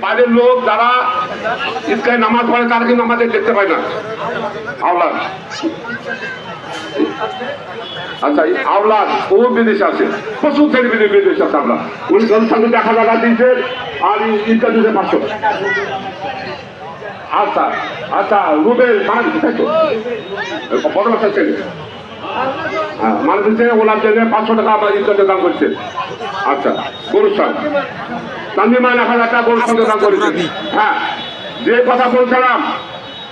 বাইরের লোক যারা ঈদগাহে নামাজ পড়ে তারা কিন্তু আমাদের দেখতে পায় না। আওলাদ, আচ্ছা আওলাদ ও বিদেশে আছে, প্রচুর ছেলে বিদেশে আছে। আমরা উনি সঙ্গে 1000 দিয়েছে আর ঈদগাহ দিয়েছে 500। আচ্ছা আচ্ছা, রুবেল মানে তাই তো বড় বাচ্চা ছেলে মানে দিচ্ছে, ওনার জন্য 500 টাকা আমরা ঈদগাহে দান করছে। আচ্ছা, গরুর সার তানজিমা 1000 টাকা গরুর সঙ্গে দান করেছে। হ্যাঁ, যে কথা বলছিলাম,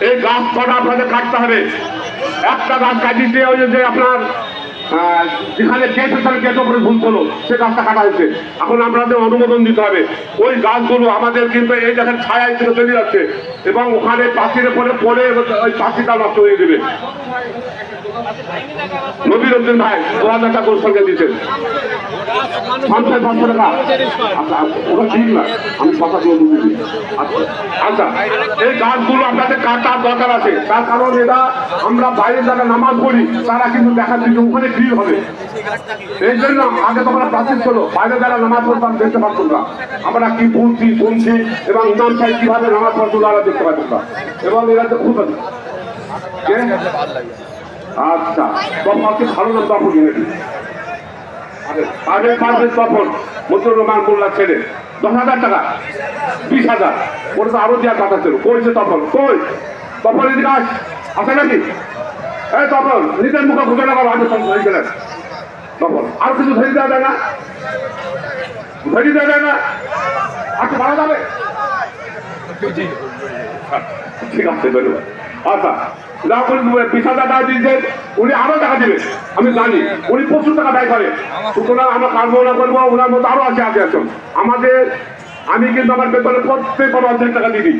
এই গাছ কটা আপনাদের কাটতে হবে। একটা গাছ কাটিয়েছে ওই যে আপনার যেখানে গেট হচ্ছে গেট ওপরে ভুল করলো, সে গাছটা কাটা হয়েছে। এখন আপনাদের অনুমোদন দিতে হবে। ওই গাছগুলো আমাদের কিন্তু এই দেখেন ছায়া থেকে চলে যাচ্ছে এবং ওখানে পাখির পরে পড়ে ওই পাখিটা নষ্ট হয়ে দেবে। নবীর উদ্দিন ভাই 2000 টাকা গরুর সঙ্গে দিয়েছেন, 500 টাকা। আচ্ছা, ওটা ঠিক না, আমি কথা দিয়ে দিচ্ছি। আচ্ছা, এই গাছগুলো আপনাদের কাটার দরকার আছে। তার কারণ এরা আমরা বাইরে যারা নামাজ পড়ি তারা কিন্তু দেখাচ্ছি যে ওখানে ভিড় হবে। এই জন্য আগে তোমরা প্রাচীন ছিল, বাইরে যারা নামাজ পড়তাম দেখতে পারতাম না আমরা কি বলছি শুনছি, এবং ইমাম সাহেব কিভাবে নামাজ পড়তো তারা দেখতে পারতাম না। এবং এরা তো খুব আচ্ছা তখন ভালো না, তখন তখন মতুর রহমান মোল্লার ছেলে 10,000 টাকা, 20,000, ওটা তো আরো দেওয়ার কথা ছিল। কইছে তখন, কই তখন এদিকে আসে নাকি? এই তখন নিজের মুখে ঘোষণা করো, আমি হয়ে গেলেন তখন আর কিছু ধরে দেওয়া যায় না, ধরে দেওয়া যায় না। আচ্ছা, ভালো যাবে, ঠিক আছে, ধন্যবাদ। আচ্ছা, 20,000 টাকা দিয়েছেন, উনি আরো টাকা দিবেন আমি জানি, উনি প্রচুর টাকা ব্যয় করে। সুতরাং আমরা কার্যনা করবো, ওনার মতো আরো আছে আগে আছেন আমাদের। আমি কিন্তু আমার বেতনে প্রত্যেক 50 টাকা দিয়ে দিই।